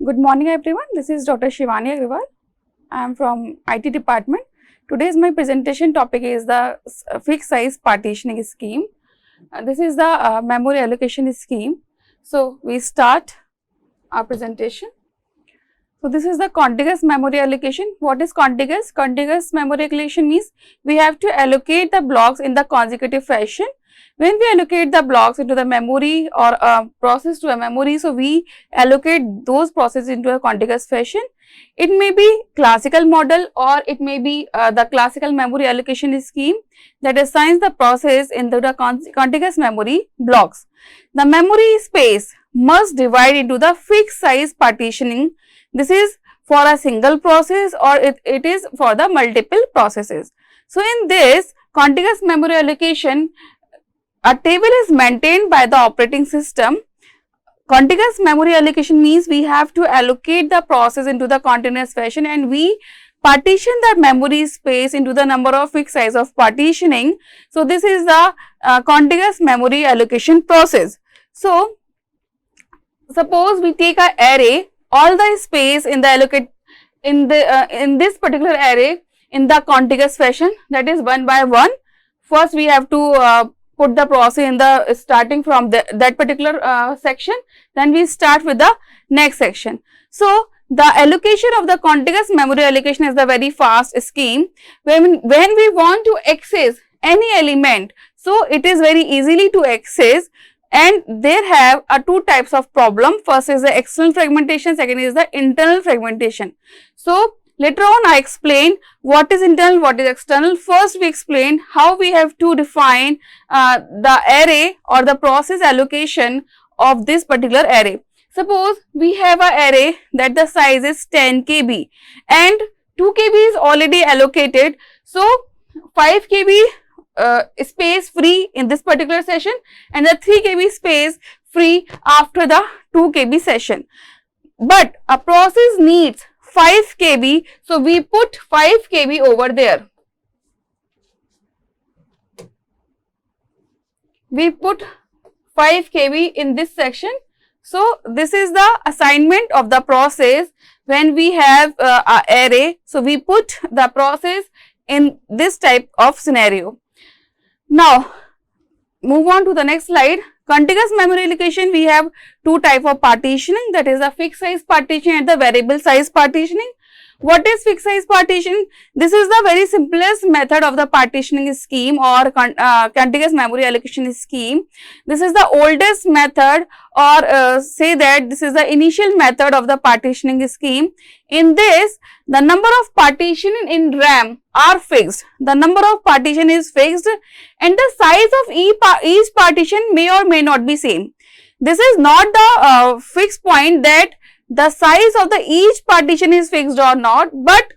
Good morning everyone, this is Dr. Shivani Agarwal. I am from IT department. Today's my presentation topic is the fixed size partitioning scheme. This is the memory allocation scheme. So, we start our presentation. So, this is the contiguous memory allocation. What is contiguous? Contiguous memory allocation means we have to allocate the blocks in the consecutive fashion. When we allocate the blocks into the memory or process to a memory, so we allocate those processes into a contiguous fashion. It may be classical model or it may be the classical memory allocation scheme that assigns the process into the contiguous memory blocks. The memory space must divide into the fixed size partitioning. This is for a single process or it is for the multiple processes. So, in this contiguous memory allocation, a table is maintained by the operating system. Contiguous memory allocation means we have to allocate the process into the continuous fashion and we partition the memory space into the number of fixed size of partitioning. So, this is the contiguous memory allocation process. So, suppose we take an array, all the space in the in this particular array in the contiguous fashion, that is one by one. First, we have to put the process in the starting from that particular section, then we start with the next section. So, the allocation of the contiguous memory allocation is the very fast scheme. When we want to access any element, so it is very easily to access, and there have two types of problem. First is the external fragmentation, second is the internal fragmentation. So, later on I explain what is internal, what is external. First we explain how we have to define the array or the process allocation of this particular array. Suppose we have an array that the size is 10 KB and 2 KB is already allocated. So, 5 KB space free in this particular session and the 3 KB space free after the 2 KB session. But a process needs 5 KB, so we put 5 KB over there. We put 5 KB in this section. So, this is the assignment of the process when we have a array. So, we put the process in this type of scenario. Now, move on to the next slide. Contiguous memory allocation, we have two types of partitioning, that is the fixed size partition and the variable size partitioning. What is fixed size partition? This is the very simplest method of the partitioning scheme or contiguous memory allocation scheme. This is the oldest method, or say that this is the initial method of the partitioning scheme. In this, the number of partition in RAM are fixed. The number of partition is fixed and the size of each partition may or may not be same. This is not the fixed point that the size of the each partition is fixed or not, but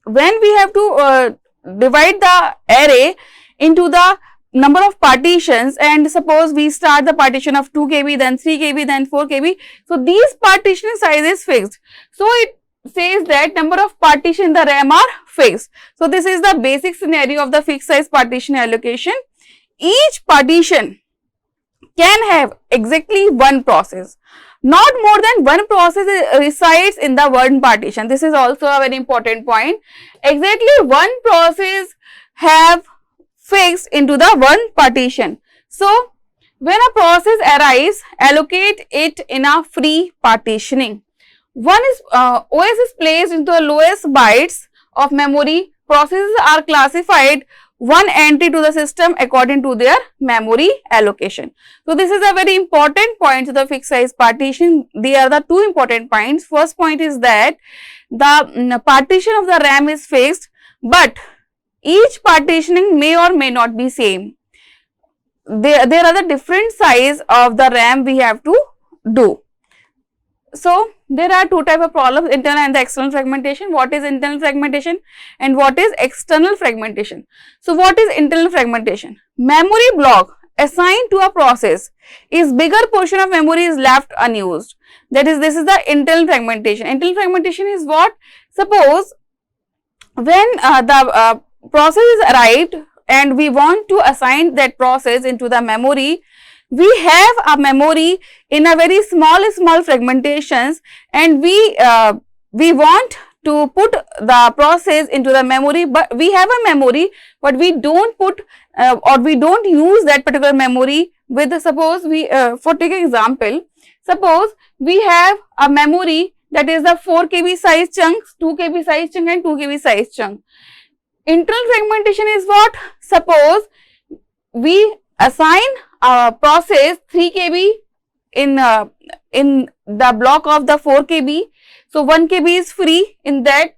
when we have to divide the array into the number of partitions, and suppose we start the partition of 2 KB, then 3 KB, then 4 KB. So, these partition size is fixed. So, it says that number of partition in the RAM are fixed. So, this is the basic scenario of the fixed size partition allocation. Each partition can have exactly one process. Not more than one process resides in the one partition. This is also a very important point. Exactly one process have fixed into the one partition. So, when a process arises, allocate it in a free partitioning. One is OS is placed into the lowest bytes of memory. Processes are classified one entry to the system according to their memory allocation. So, this is a very important point to the fixed size partition. There are the two important points. First point is that the partition of the RAM is fixed, but each partitioning may or may not be same. There are the different size of the RAM we have to do. So, there are two types of problems, internal and the external fragmentation. What is internal fragmentation and what is external fragmentation? So, what is internal fragmentation? Memory block assigned to a process is bigger portion of memory is left unused. That is, this is the internal fragmentation. Internal fragmentation is what? Suppose when the process is arrived and we want to assign that process into the memory, we have a memory in a very small fragmentations, and we want to put the process into the memory, but we have a memory, but we don't put or we don't use that particular memory with, suppose we for take an example, suppose we have a memory that is the 4 KB size chunks, 2 KB size chunk and 2 KB size chunk. Internal fragmentation is what? Suppose we assign a process 3 KB in the block of the 4 KB. So 1 KB is free in that,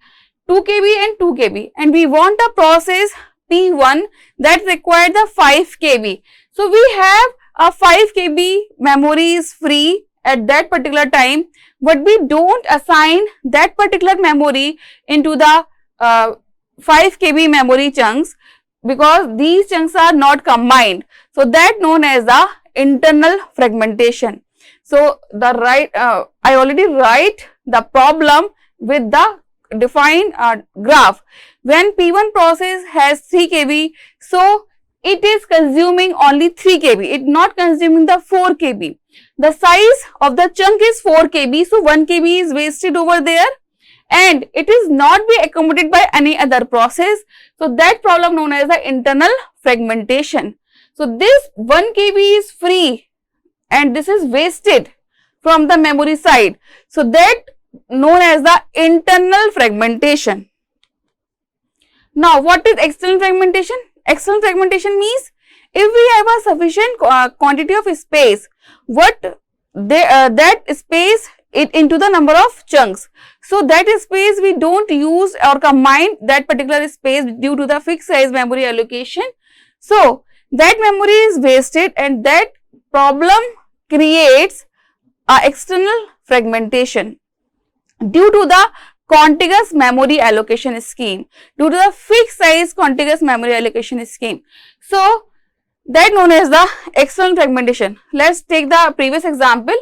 2 KB and 2 KB, and we want a process P1 that required the 5 KB. So we have a 5 KB memory is free at that particular time, but we don't assign that particular memory into the 5 KB memory chunks because these chunks are not combined. So that known as the internal fragmentation. So the I already write the problem with the defined graph. When P1 process has 3 KB, so it is consuming only 3 KB, it not consuming the 4 KB. The size of the chunk is 4 KB, so 1 KB is wasted over there and it is not be accommodated by any other process. So that problem known as the internal fragmentation. So this 1 KB is free and this is wasted from the memory side. So that known as the internal fragmentation. Now what is external fragmentation? External fragmentation means if we have a sufficient quantity of space, that space it into the number of chunks. So that space we don't use or combine that particular space due to the fixed size memory allocation. So that memory is wasted and that problem creates a external fragmentation due to the contiguous memory allocation scheme, due to the fixed size contiguous memory allocation scheme. So that known as the external fragmentation. Let's take the previous example.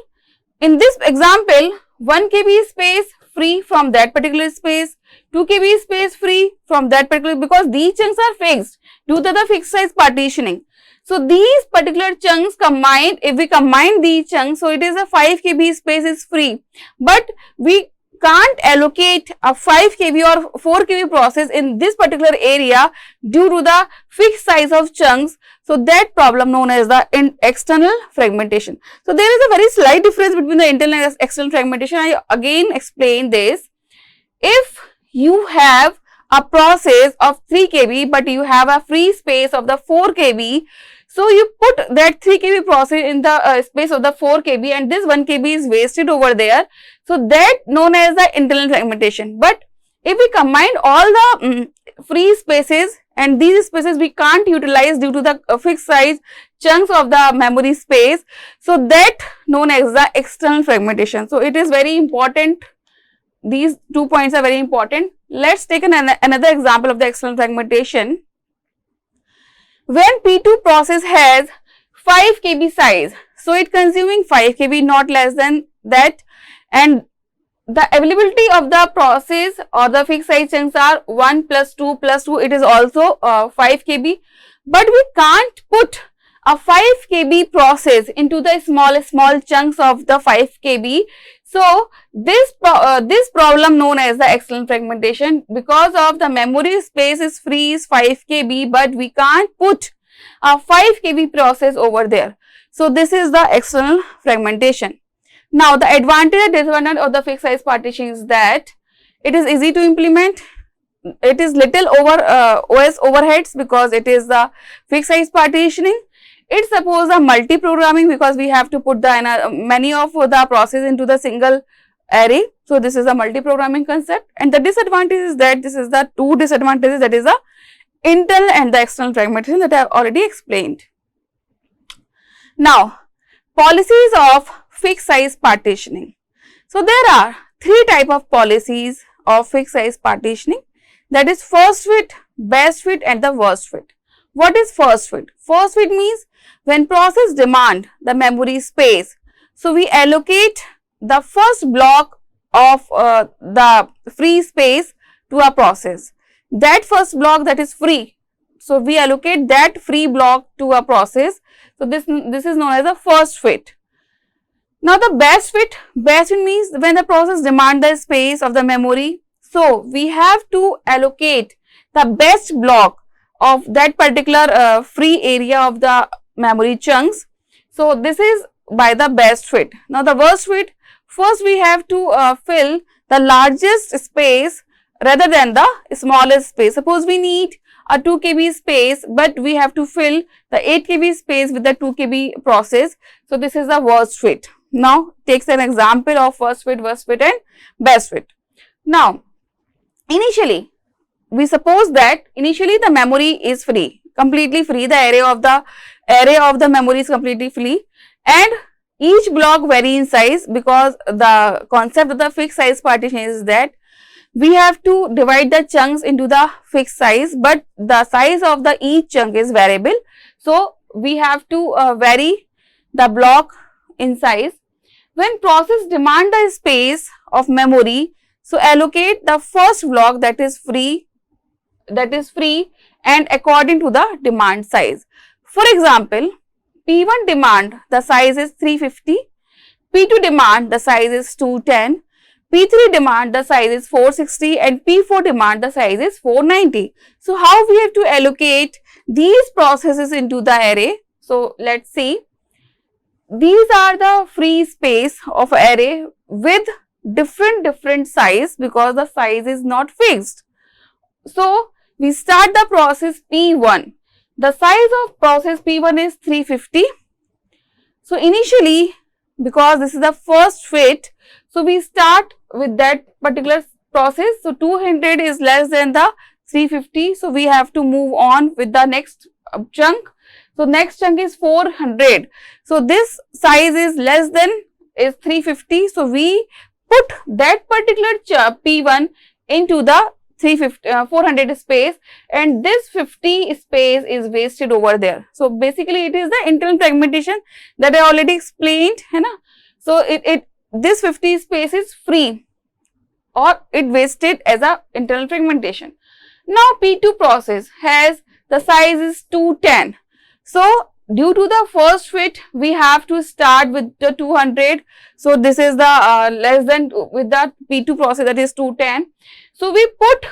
In this example, 1 KB space free from that particular space, 2 KB space free from that particular, because these chunks are fixed due to the fixed size partitioning. So these particular chunks combined, if we combine these chunks, so it is a 5 KB space is free, but we can't allocate a 5 KB or 4 KB process in this particular area due to the fixed size of chunks. So that problem known as the external fragmentation. So there is a very slight difference between the internal and external fragmentation. I again explain this. If you have a process of 3 KB but you have a free space of the 4 KB, so you put that 3 KB process in the space of the 4 KB and this 1 KB is wasted over there. So that known as the internal fragmentation. But if we combine all the free spaces and these spaces we can't utilize due to the fixed size chunks of the memory space, so that known as the external fragmentation. So it is very important. These 2 points are very important. Let's take another example of the external fragmentation. When P2 process has 5 KB size, so it consuming 5 KB, not less than that, and the availability of the process or the fixed size chunks are 1 plus 2 plus 2, it is also 5 KB, but we can't put a 5 KB process into the small chunks of the 5 KB. So this problem known as the external fragmentation, because of the memory space is free is 5 KB, but we can't put a 5 KB process over there. So this is the external fragmentation. Now the advantage and disadvantage of the fixed size partition is that it is easy to implement. It is little OS overheads because it is the fixed size partitioning. It supposes a multi-programming because we have to put the many of the process into the single array. So this is a multi-programming concept, and the disadvantage is that this is the 2 disadvantages, that is the internal and the external fragmentation that I have already explained. Now policies of fixed size partitioning. So there are 3 types of policies of fixed size partitioning, that is first fit, best fit and the worst fit. What is first fit? First fit means when process demand the memory space, so we allocate the first block of the free space to a process. That first block that is free, so we allocate that free block to a process. So this is known as the first fit. Now the best fit means when the process demand the space of the memory. So we have to allocate the best block of that particular free area of the memory chunks. So this is by the best fit. Now the worst fit, first we have to fill the largest space rather than the smallest space. Suppose we need a 2 KB space, but we have to fill the 8 KB space with the 2 KB process. So this is the worst fit. Now takes an example of worst fit and best fit. Now initially we suppose that initially the memory is free, completely free, the array of the memory is completely free, and each block vary in size, because the concept of the fixed size partition is that we have to divide the chunks into the fixed size, but the size of the each chunk is variable. So we have to vary the block in size. When process demand the space of memory, so allocate the first block that is free and according to the demand size. For example, P1 demand the size is 350, P2 demand the size is 210, P3 demand the size is 460, and P4 demand the size is 490. So how we have to allocate these processes into the array? So let's see. These are the free space of array with different size, because the size is not fixed. So we start the process P1. The size of process P1 is 350. So initially, because this is the first fit, so we start with that particular process. So 200 is less than the 350. So we have to move on with the next chunk. So next chunk is 400. So this size is less than 350. So we put that particular P1 into the 400 space, and this 50 space is wasted over there. So basically it is the internal fragmentation that I already explained, है ना? So this 50 space is free, or it wasted as a internal fragmentation. Now P2 process has the size is 210. So due to the first fit, we have to start with the 200. So this is the less than with the P2 process, that is 210. So we put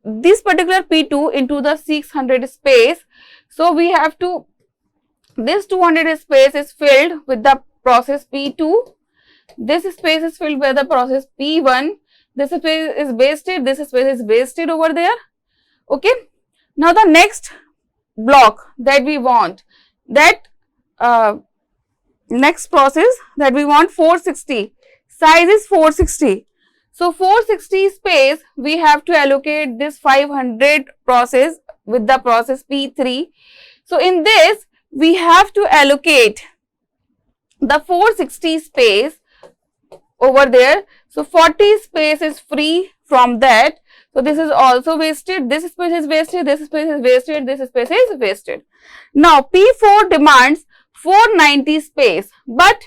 this particular P2 into the 600 space. So we have to, this 200 space is filled with the process P2. This space is filled by the process P1. This space is wasted. This space is wasted over there. Okay. Now the next block that we want, that next process that we want 460, size is 460. So 460 space we have to allocate this 500 process with the process P3. So in this we have to allocate the 460 space over there. So 40 space is free from that. So this is also wasted, this space is wasted, this space is wasted, this space is wasted. Now P4 demands 490 space, but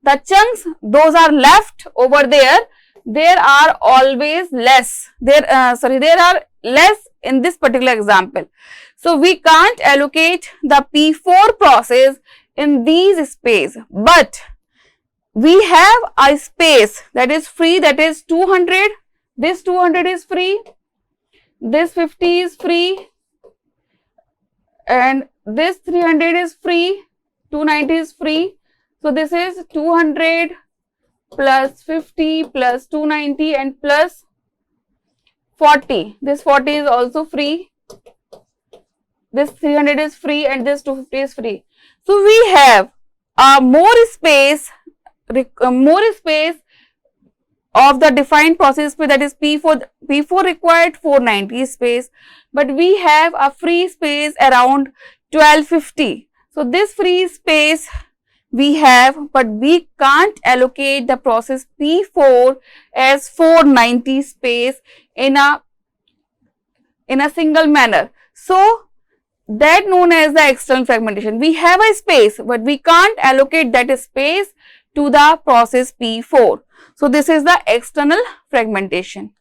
the chunks those are left over there, there are always less, there are less in this particular example. So we can't allocate the P4 process in these space, but we have a space that is free, that is 200. This 200 is free, this 50 is free, and this 300 is free, 290 is free. So this is 200 plus 50 plus 290 and plus 40. This 40 is also free, this 300 is free, and this 250 is free. So we have more space of the defined process space, that is P4 required 490 space, but we have a free space around 1250. So this free space we have, but we can't allocate the process P4 as 490 space in a single manner. So that known as the external fragmentation. We have a space, but we can't allocate that space to the process P4. So this is the external fragmentation.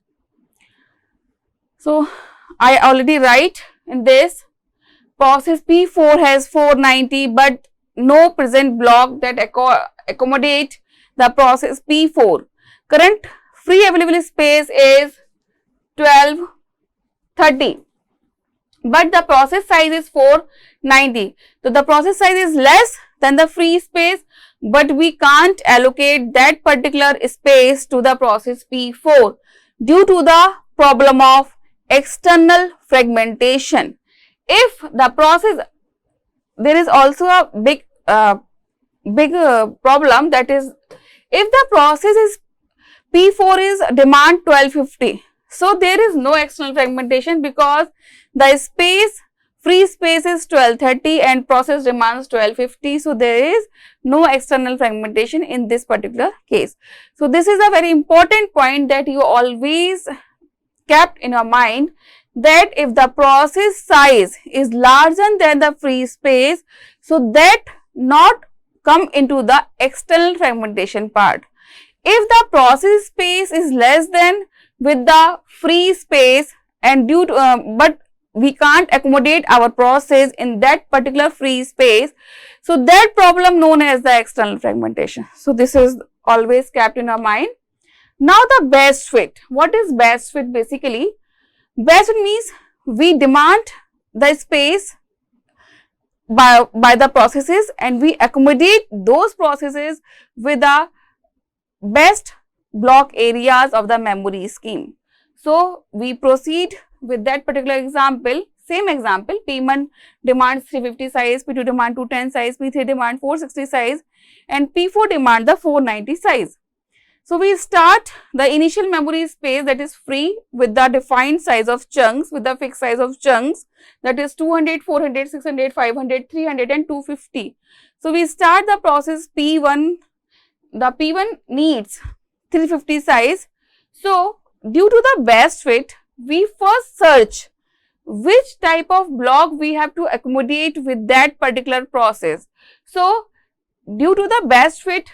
So I already write in this, process P4 has 490 but no present block that accommodate the process P4. Current free available space is 1230 but the process size is 490. So the process size is less than the free space, but we can't allocate that particular space to the process P4 due to the problem of external fragmentation. If the process, there is also a big problem, that is, if the process is P4 is demand 1250, so there is no external fragmentation because the space, free space is 1230 and process demands 1250. So there is no external fragmentation in this particular case. So this is a very important point that you always kept in your mind, that if the process size is larger than the free space, so that not come into the external fragmentation part. If the process space is less than with the free space and due to but we can't accommodate our process in that particular free space, so that problem known as the external fragmentation. So this is always kept in our mind. Now the best fit. What is best fit basically? Best fit means we demand the space by the processes and we accommodate those processes with the best block areas of the memory scheme. So we proceed with that particular example. Same example, P1 demands 350 size, P2 demand 210 size, P3 demand 460 size and P4 demand the 490 size. So we start the initial memory space that is free with the defined size of chunks, with the fixed size of chunks, that is 200, 400, 600, 500, 300 and 250. So we start the process P1, the P1 needs 350 size. So due to the best fit, we first search which type of block we have to accommodate with that particular process. So due to the best fit,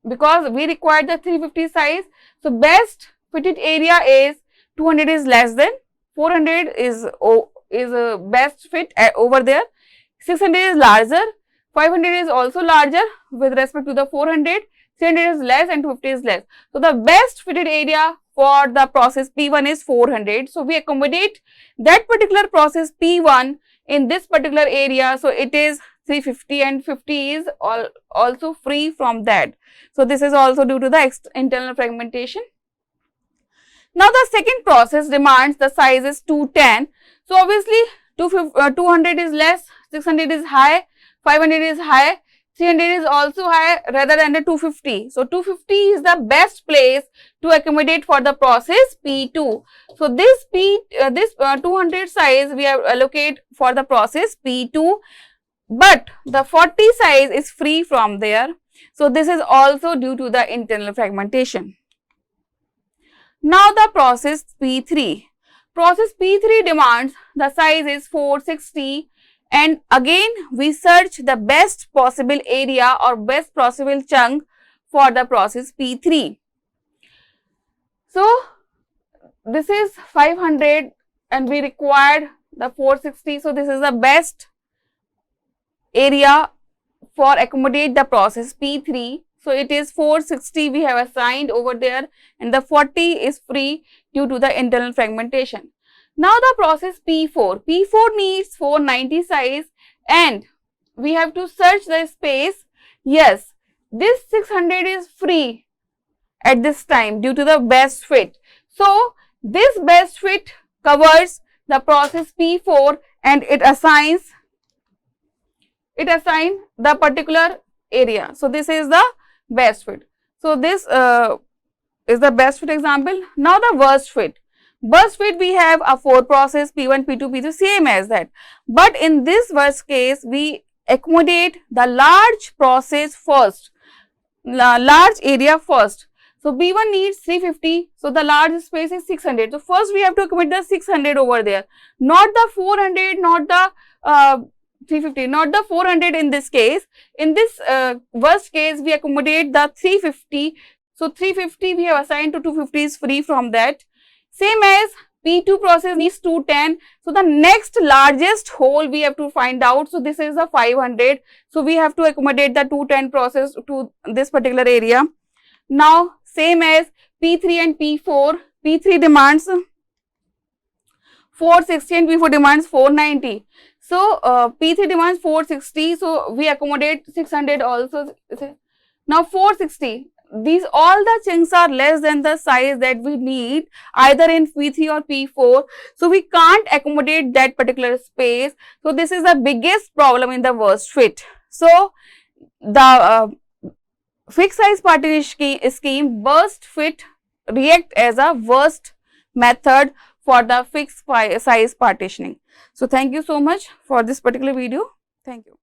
because we require the 350 size, so best fitted area is 200 is less than, 400 is a best fit over there, 600 is larger, 500 is also larger with respect to the 400, 300 is less and 250 is less. So the best fitted area for the process P1 is 400. So we accommodate that particular process P1 in this particular area. So it is 350 and 50 is also free from that. So this is also due to the internal fragmentation. Now the second process demands the size is 210. So obviously 200 is less, 600 is high, 500 is high, 300 is also high rather than the 250. So 250 is the best place to accommodate for the process P2. So this 200 size we have allocate for the process P2, but the 40 size is free from there. So this is also due to the internal fragmentation. Now the process P3. Process P3 demands the size is 460 and again we search the best possible area or best possible chunk for the process P3. So this is 500 and we required the 460. So this is the best area for accommodate the process P3. So it is 460 we have assigned over there and the 40 is free due to the internal fragmentation. Now the process P4. P4 needs 490 size and we have to search the space. Yes, this 600 is free at this time due to the best fit. So this best fit covers the process P4 and it assigns the particular area. So this is the best fit. So this is the best fit example. Now the worst fit. Worst fit we have a 4 process P1, P2, P3 same as that. But in this worst case we accommodate the large process first, large area first. So B1 needs 350. So the large space is 600. So first we have to accommodate the 600 over there, not the 400, not the 350, not the 400 in this case. In this worst case we accommodate the 350. So 350 we have assigned to 250 is free from that. Same as P2 process needs 210. So the next largest hole we have to find out. So this is a 500. So we have to accommodate the 210 process to this particular area. Now same as P3 and P4. P3 demands 460 and P4 demands 490. So P3 demands 460. So we accommodate 600 also. Now 460. These all the chinks are less than the size that we need either in P3 or P4. So we can't accommodate that particular space. So this is the biggest problem in the worst fit. So the fixed size partition scheme worst fit react as a worst method for the fixed size partitioning. So thank you so much for this particular video. Thank you.